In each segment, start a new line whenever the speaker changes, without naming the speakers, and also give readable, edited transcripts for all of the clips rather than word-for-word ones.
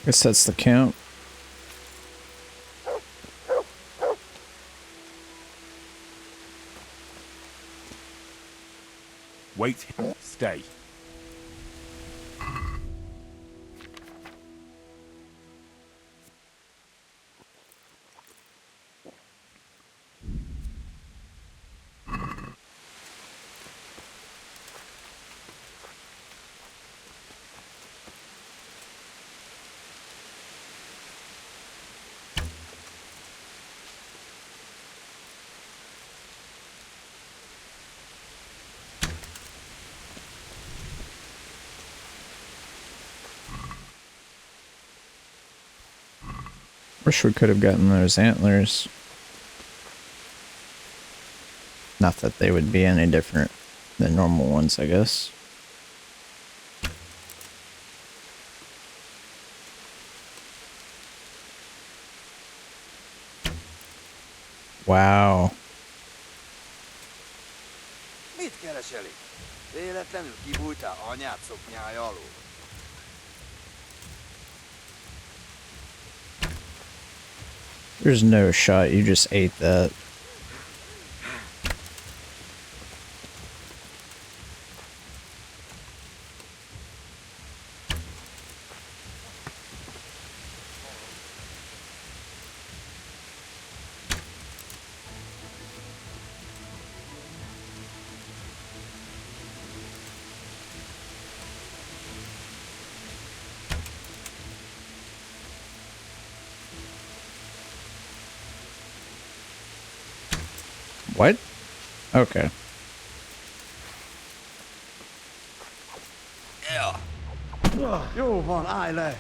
Guess that's the count.
Wait, stay.
Wish we could have gotten those antlers. Not that they would be any different than normal ones, I guess. Wow.
Mit kereseli? Véletlenül kibújtál anyád szoknyája alól?
There's no shot you just ate that. What? Okay.
Jó van, állj le!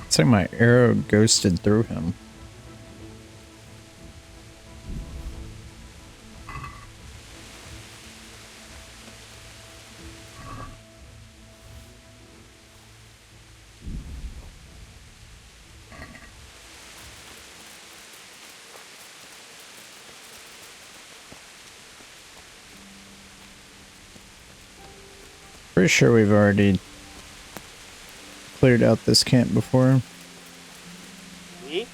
It's like my arrow ghosted through him. Pretty sure we've already cleared out this camp before.
Mi?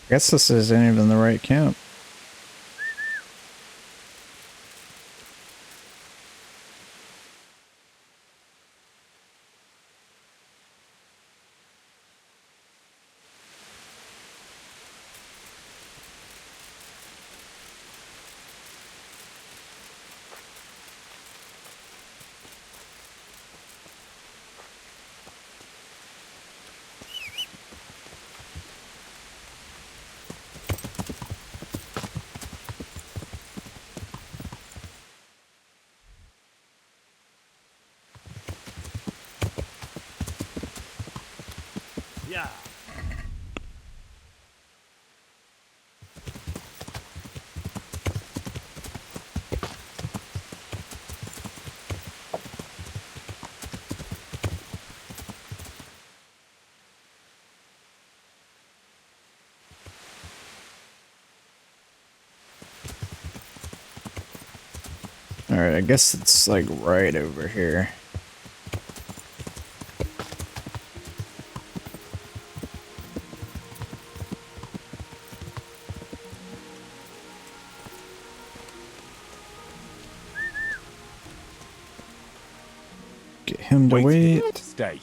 I guess this isn't even the right camp.
Yeah.
Alright, I guess it's like right over here. Get him to wait.
Stay.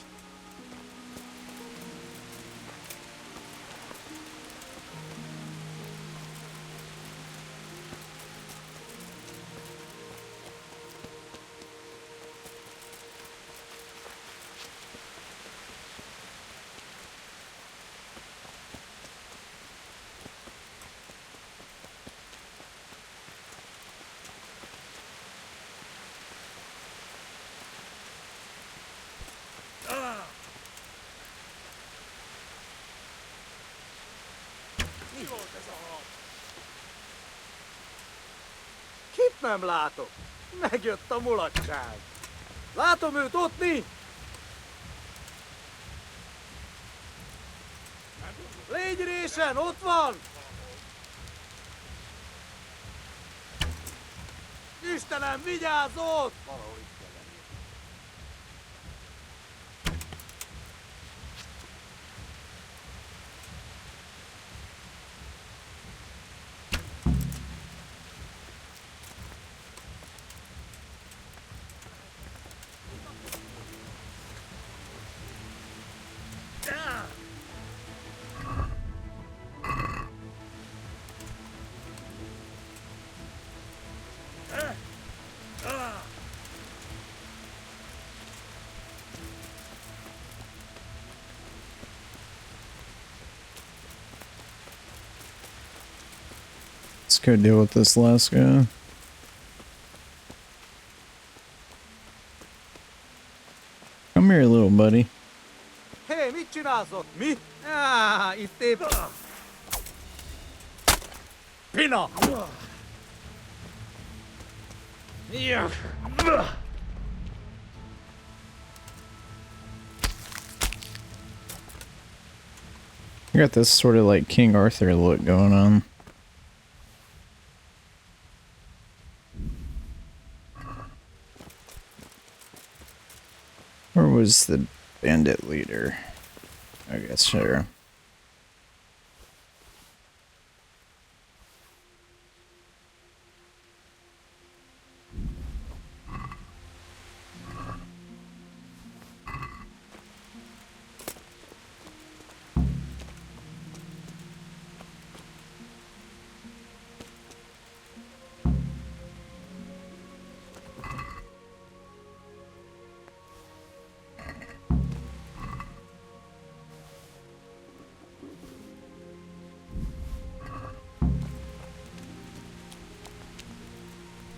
Mi volt ez a hang? Kit nem látok? Megjött a mulatság. Látom őt ott, mi?
Légy résen, ott van! Istenem, vigyázz ott! Valahol itt kell lenni.
Let's go deal with this last guy. Come here, little buddy.
Hé, mit csinálsz ott? Mi? Itt épp... Pina!
I got this sort of like King Arthur look going on. Where was the bandit leader? I guess sure.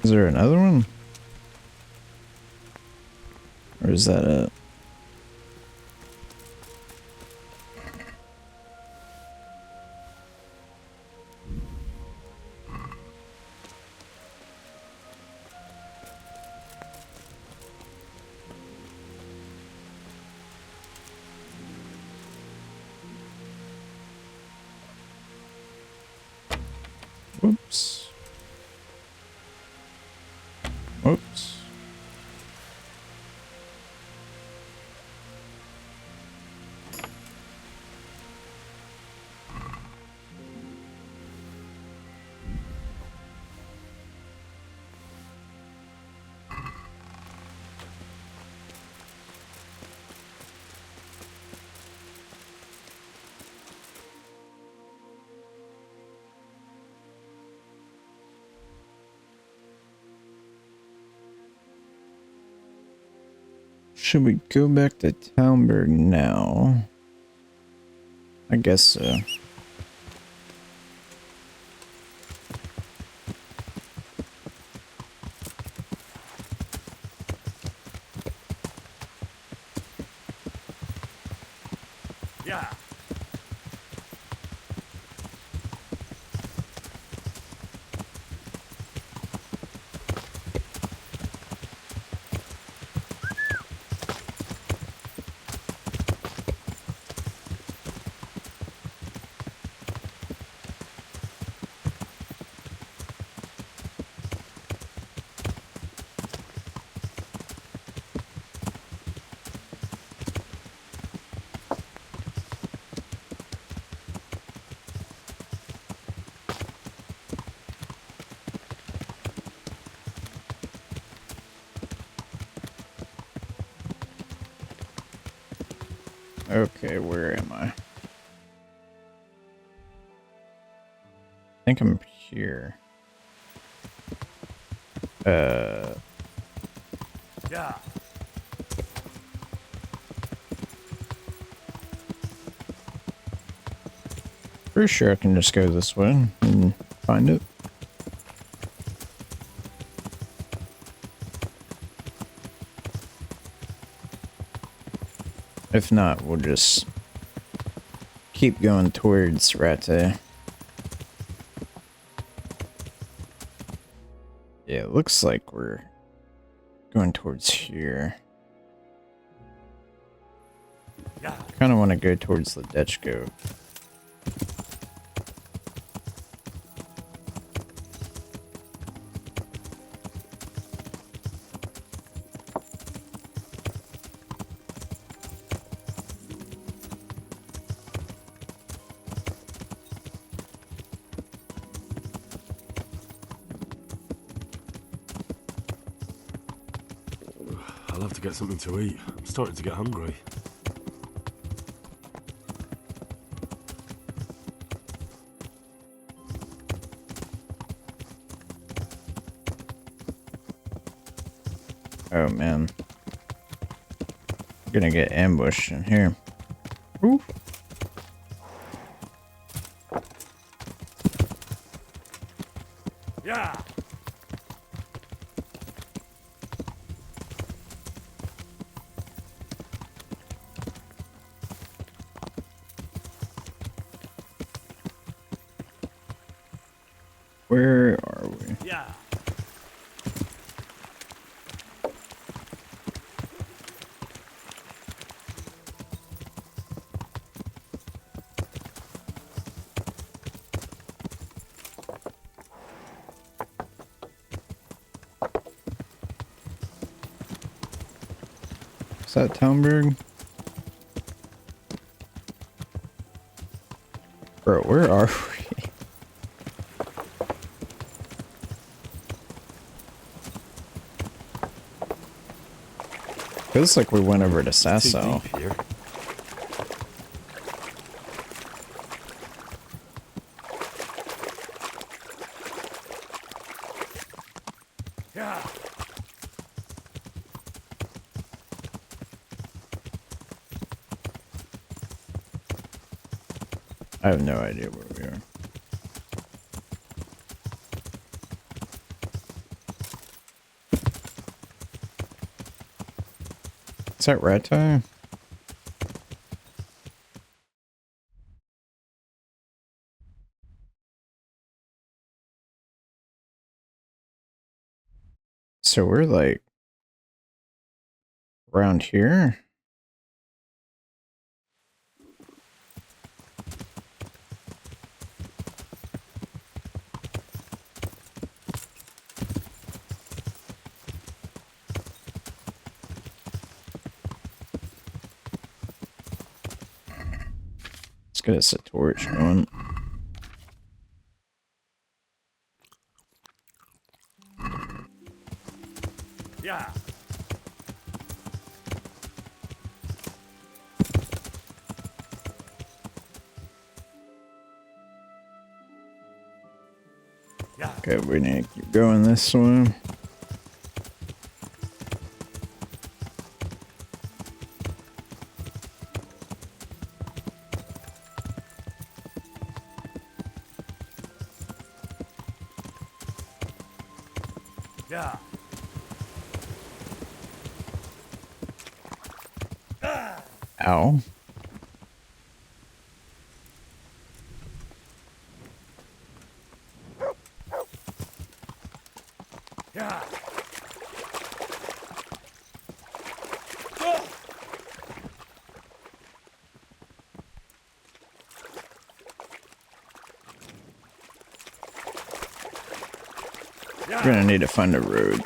Is there another one? Or is that it? Whoops. Whoops. Should we go back to Talmberg now? I guess so.
Yeah.
Okay, where am I? I think I'm here.
Yeah.
Pretty sure I can just go this way and find it. If not, we'll just keep going towards Rate. Yeah, it looks like we're going towards here.
Yeah.
Kind of want to go towards the Dutch goat.
I'll have to get something to eat. I'm starting to get hungry.
Oh man. I'm gonna get ambushed in here. Ooh.
Yeah.
Where are we?
Yeah.
Is that Townburg? Bro, where are we? Feels like we went over to
Too
Sasso.
deep here.
Yeah.
I have no idea where we are. Is that rat time? So we're like around here? Let's get us a torch going.
Yeah. Yeah.
Okay, we need to keep going this way.
Yeah.
Ow.
Yeah.
We're gonna need to find a road.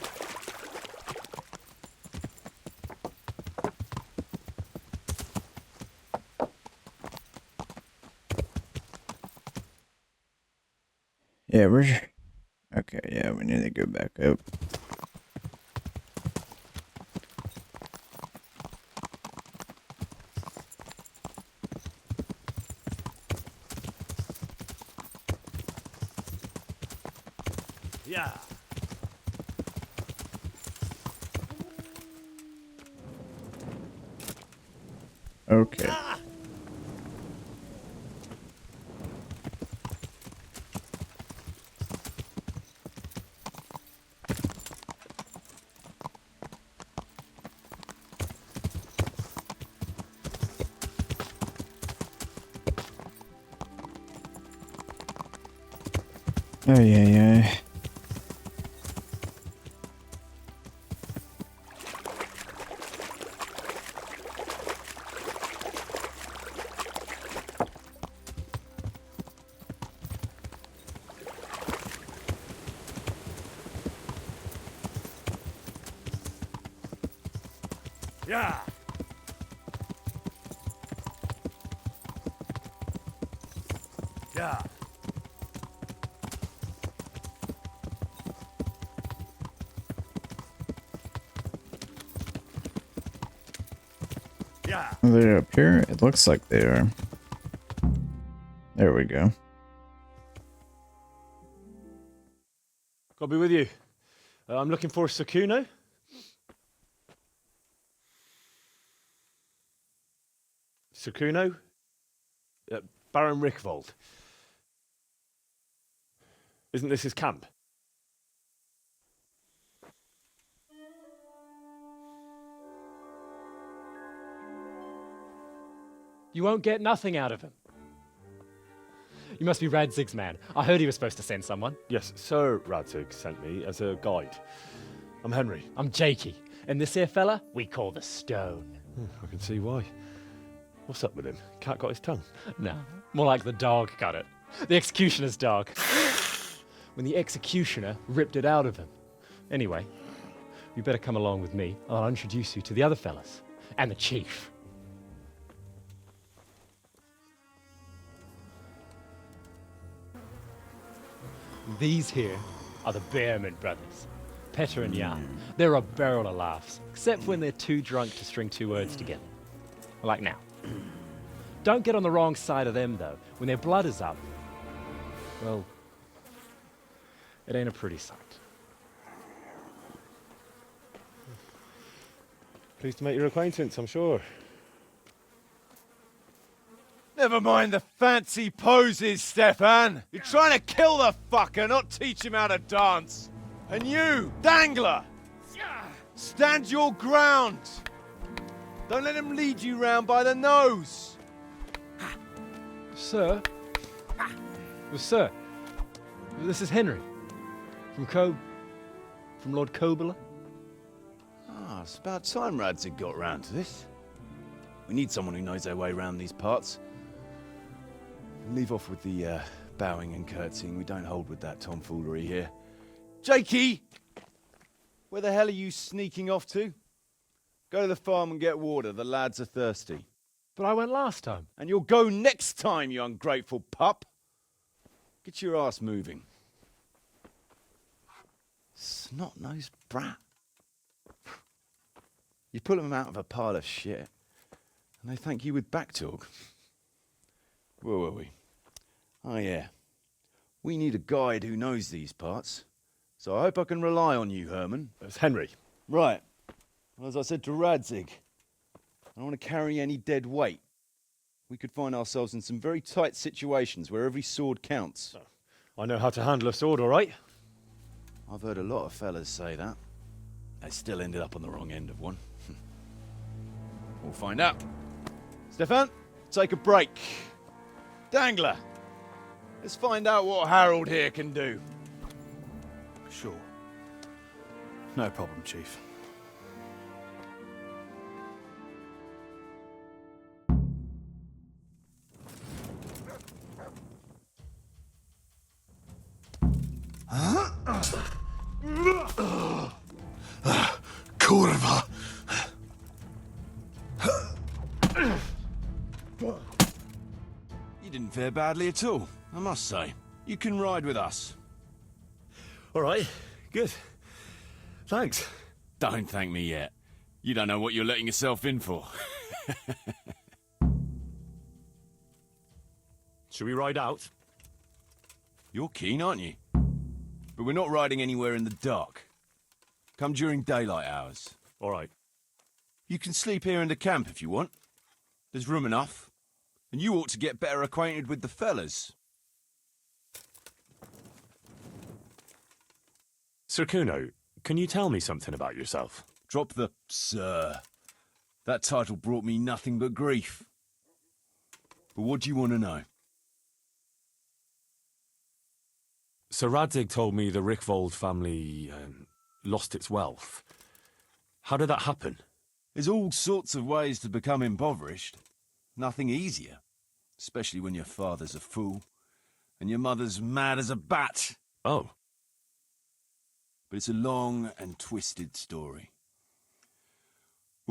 Yeah, we're... Okay, yeah, we need to go back up.
Yeah.
Okay. Oh, yeah, yeah.
Yeah. Yeah. Yeah.
Are they up here? It looks like they are. There we go.
I'll be with you. I'm looking for Sakuno. Sakuno? Baron Rickvold. Isn't this his camp?
You won't get nothing out of him. You must be Radzig's man. I heard he was supposed to send someone.
Yes, Sir Radzig sent me as a guide. I'm Henry.
I'm Jakey. And this here fella, we call the Stone.
I can see why. What's up with him? Cat got his tongue.
No, more like the dog got it. The executioner's dog. When the executioner ripped it out of him. Anyway, you better come along with me. I'll introduce you to the other fellas. And the chief. These here are the Bearman brothers, Petter and Jan. They're a barrel of laughs, except when they're too drunk to string two words together. Like now. Don't get on the wrong side of them, though. When their blood is up, well, it ain't a pretty sight.
Pleased to make your acquaintance, I'm sure.
Never mind the fancy poses, Stefan. You're trying to kill the fucker, not teach him how to dance. And you, Dangler, stand your ground. Don't let him lead you round by the nose.
Sir? Well, sir, this is Henry. From Lord Kobler.
Ah, it's about time Radzig got round to this. We need someone who knows their way around these parts. Leave off with the bowing and curtsying. We don't hold with that tomfoolery here. Jakey! Where the hell are you sneaking off to? Go to the farm and get water. The lads are thirsty.
But I went last time.
And you'll go next time, you ungrateful pup. Get your ass moving. Snot-nosed brat. You pull them out of a pile of shit, and they thank you with back talk. Where were we? Oh, yeah. We need a guide who knows these parts. So I hope I can rely on you, Herman.
It's Henry.
Right. Well, as I said to Radzig, I don't want to carry any dead weight. We could find ourselves in some very tight situations where every sword counts.
I know how to handle a sword, all right?
I've heard a lot of fellas say that. They still ended up on the wrong end of one. We'll find out. Stefan, take a break. Dangler, let's find out what Harold here can do.
Sure. No problem, Chief.
Kurva!
You didn't fare badly at all, I must say. You can ride with us.
All right, good. Thanks.
Don't thank me yet. You don't know what you're letting yourself in for.
Should we ride out?
You're keen, aren't you? But we're not riding anywhere in the dark. Come during daylight hours.
All right.
You can sleep here in the camp if you want. There's room enough. And you ought to get better acquainted with the fellas.
Sir Kuno, can you tell me something about yourself?
Drop the sir. That title brought me nothing but grief. But what do you want to know?
Sir Radzig told me the Rickvold family lost its wealth. How did that happen?
There's all sorts of ways to become impoverished. Nothing easier. Especially when your father's a fool. And your mother's mad as a bat.
Oh.
But it's a long and twisted story.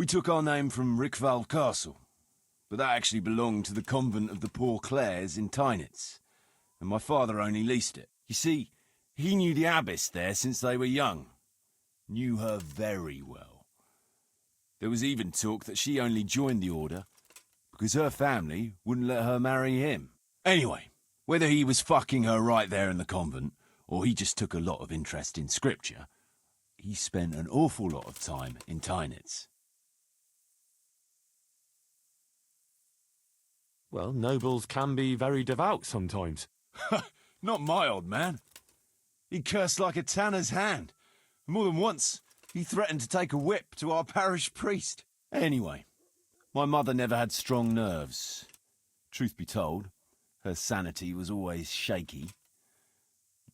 We took our name from Rickvale Castle, but that actually belonged to the convent of the Poor Clares in Tynitz, and my father only leased it. You see, he knew the abbess there since they were young. Knew her very well. There was even talk that she only joined the order because her family wouldn't let her marry him. Anyway, whether he was fucking her right there in the convent, or he just took a lot of interest in scripture, he spent an awful lot of time in Tynitz.
Well, nobles can be very devout sometimes.
Not my old man. He cursed like a tanner's hand. More than once, he threatened to take a whip to our parish priest. Anyway, my mother never had strong nerves. Truth be told, her sanity was always shaky.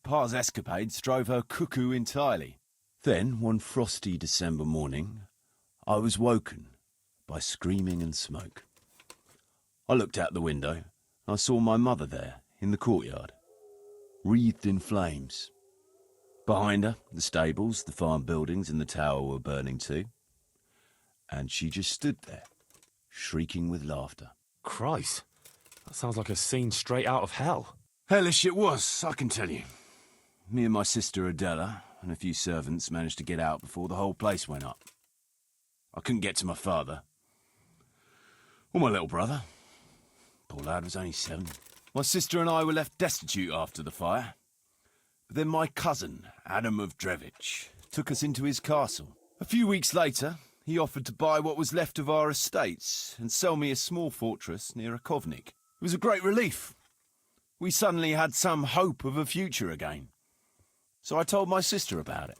Pa's escapades drove her cuckoo entirely. Then, one frosty December morning, I was woken by screaming and smoke. I looked out the window, and I saw my mother there, in the courtyard, wreathed in flames. Behind her, the stables, the farm buildings, and the tower were burning too. And she just stood there, shrieking with laughter.
Christ, that sounds like a scene straight out of hell.
Hellish it was, I can tell you. Me and my sister Adela and a few servants managed to get out before the whole place went up. I couldn't get to my father. Or my little brother. Poor lad was only 7. My sister and I were left destitute after the fire. But then my cousin, Adam of Drevich, took us into his castle. A few weeks later, he offered to buy what was left of our estates and sell me a small fortress near a Kovnik. It was a great relief. We suddenly had some hope of a future again. So I told my sister about it.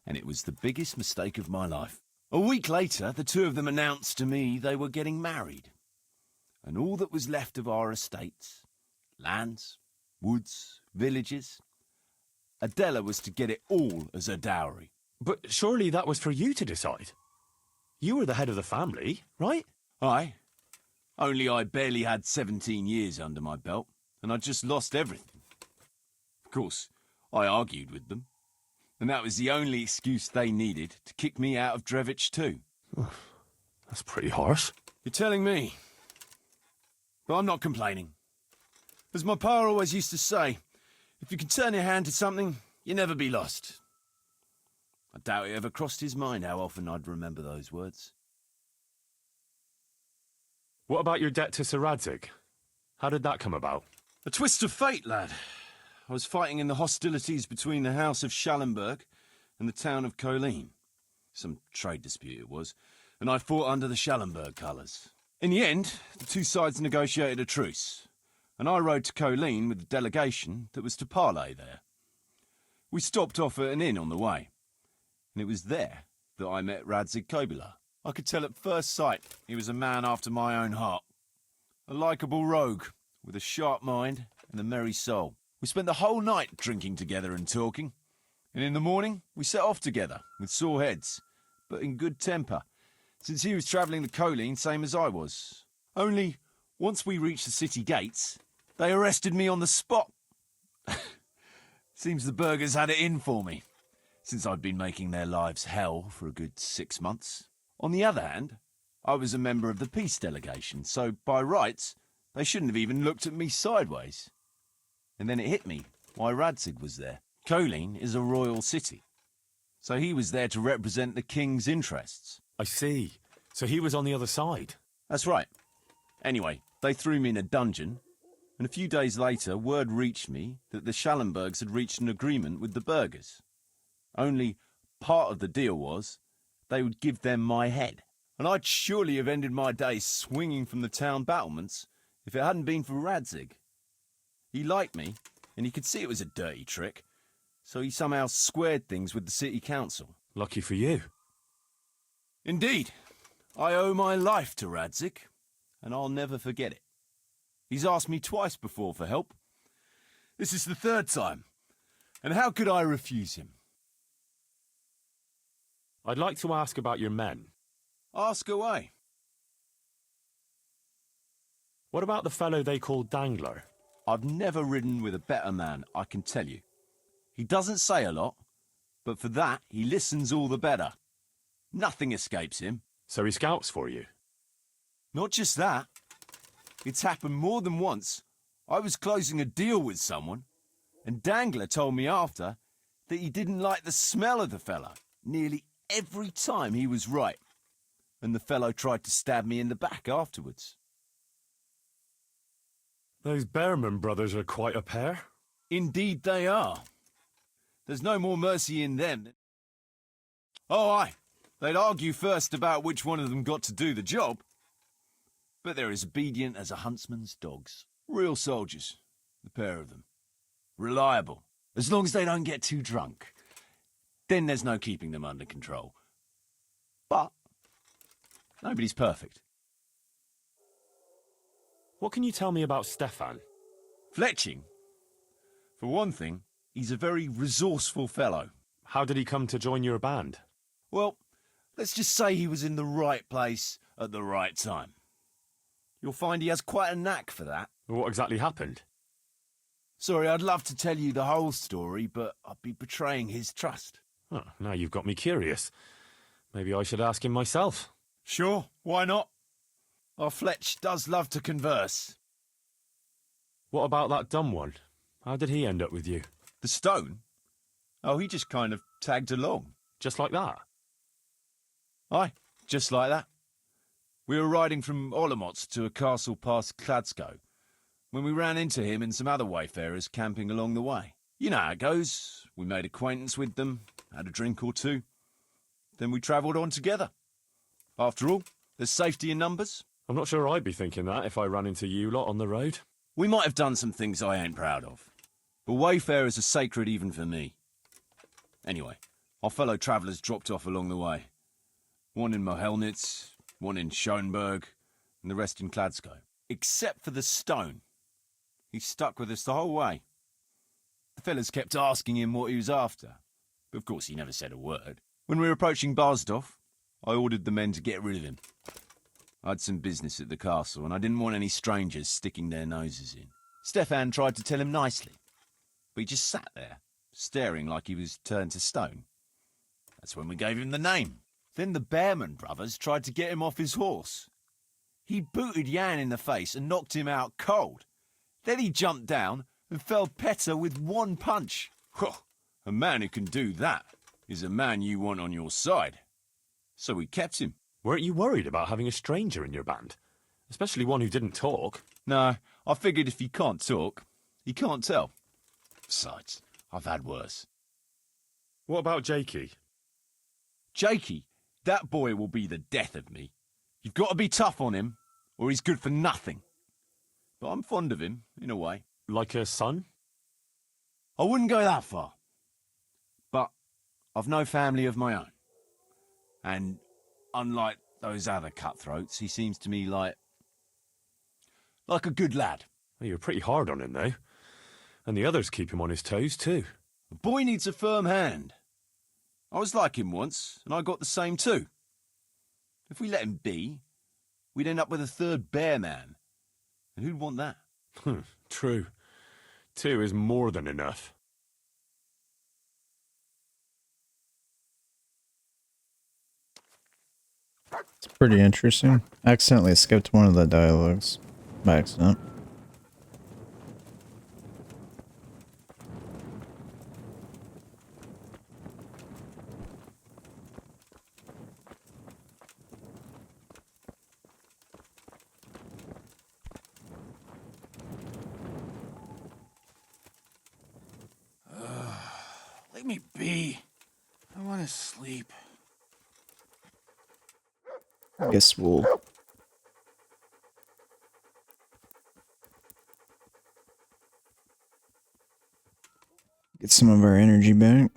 And it was the biggest mistake of my life. A week later, the two of them announced to me they were getting married. And all that was left of our estates, lands, woods, villages, Adela was to get it all as a dowry.
But surely that was for you to decide. You were the head of the family, right?
Aye. Only I barely had 17 years under my belt, and I'd just lost everything. Of course, I argued with them, and that was the only excuse they needed to kick me out of Drevich too.
That's pretty harsh.
You're telling me. But I'm not complaining. As my pa always used to say, if you can turn your hand to something, you'll never be lost. I doubt it ever crossed his mind how often I'd remember those words.
What about your debt to Sir Radzig? How did that come about?
A twist of fate, lad. I was fighting in the hostilities between the House of Schallenberg and the town of Colleen. Some trade dispute it was, and I fought under the Schallenberg colours. In the end, the two sides negotiated a truce, and I rode to Colleen with the delegation that was to parley there. We stopped off at an inn on the way, and it was there that I met Radzig Kobyla. I could tell at first sight he was a man after my own heart. A likeable rogue, with a sharp mind and a merry soul. We spent the whole night drinking together and talking, and in the morning we set off together, with sore heads, but in good temper, since he was travelling to Colleen same as I was. Only, once we reached the city gates, they arrested me on the spot. Seems the burghers had it in for me, since I'd been making their lives hell for a good 6 months. On the other hand, I was a member of the peace delegation, so by rights, they shouldn't have even looked at me sideways. And then it hit me why Radzig was there. Colleen is a royal city, so he was there to represent the king's interests.
I see. So he was on the other side.
That's right. Anyway, they threw me in a dungeon, and a few days later word reached me that the Schallenbergs had reached an agreement with the burghers. Only part of the deal was they would give them my head. And I'd surely have ended my days swinging from the town battlements if it hadn't been for Radzig. He liked me, and he could see it was a dirty trick, so he somehow squared things with the city council.
Lucky for you.
Indeed. I owe my life to Radzig, and I'll never forget it. He's asked me twice before for help. This is the 3rd time, and how could I refuse him?
I'd like to ask about your men.
Ask away.
What about the fellow they call Dangler?
I've never ridden with a better man, I can tell you. He doesn't say a lot, but for that he listens all the better. Nothing escapes him.
So he scouts for you?
Not just that. It's happened more than once. I was closing a deal with someone, and Dangler told me after that he didn't like the smell of the fellow nearly every time he was right. And the fellow tried to stab me in the back afterwards.
Those Behrman brothers are quite a pair.
Indeed they are. There's no more mercy in them than... Oh, aye. They'd argue first about which one of them got to do the job. But they're as obedient as a huntsman's dogs. Real soldiers, the pair of them. Reliable. As long as they don't get too drunk. Then there's no keeping them under control. But nobody's perfect.
What can you tell me about Stefan?
Fletching? For one thing, he's a very resourceful fellow.
How did he come to join your band?
Well, let's just say he was in the right place at the right time. You'll find he has quite a knack for that.
What exactly happened?
Sorry, I'd love to tell you the whole story, but I'd be betraying his trust.
Oh, now you've got me curious. Maybe I should ask him myself.
Sure, why not? Our Fletch does love to converse.
What about that dumb one? How did he end up with you?
The stone? Oh, he just kind of tagged along.
Just like that?
Aye, just like that. We were riding from Olomouc to a castle past Kladsko when we ran into him and some other wayfarers camping along the way. You know how it goes. We made acquaintance with them, had a drink or two. Then we travelled on together. After all, there's safety in numbers.
I'm not sure I'd be thinking that if I ran into you lot on the road.
We might have done some things I ain't proud of, but wayfarers are sacred even for me. Anyway, our fellow travellers dropped off along the way. One in Mohelnitz, one in Schoenberg, and the rest in Kladsko. Except for the stone. He stuck with us the whole way. The fellas kept asking him what he was after, but of course he never said a word. When we were approaching Barsdorf, I ordered the men to get rid of him. I had some business at the castle, and I didn't want any strangers sticking their noses in. Stefan tried to tell him nicely, but he just sat there, staring like he was turned to stone. That's when we gave him the name. Then the Behrman brothers tried to get him off his horse. He booted Jan in the face and knocked him out cold. Then he jumped down and felled Petter with one punch. A man who can do that is a man you want on your side. So we kept him.
Weren't you worried about having a stranger in your band? Especially one who didn't talk.
No, I figured if he can't talk, he can't tell. Besides, I've had worse.
What about Jakey?
Jakey, that boy will be the death of me. You've got to be tough on him, or he's good for nothing. But I'm fond of him, in a way.
Like a son?
I wouldn't go that far. But I've no family of my own. And unlike those other cutthroats, he seems to me like a good lad.
Well, you're pretty hard on him, though. And the others keep him on his toes, too.
The boy needs a firm hand. I was like him once, and I got the same too. If we let him be, we'd end up with a third bear man. And who'd want that?
True. 2 is more than enough.
It's pretty interesting. I accidentally skipped one of the dialogues by accident.
Let me be. I want to sleep.
I guess we'll get some of our energy back.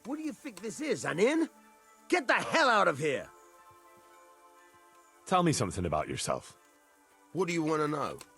What do you think this is, an inn? Get the hell out of here!
Tell me something about yourself.
What do you want to know?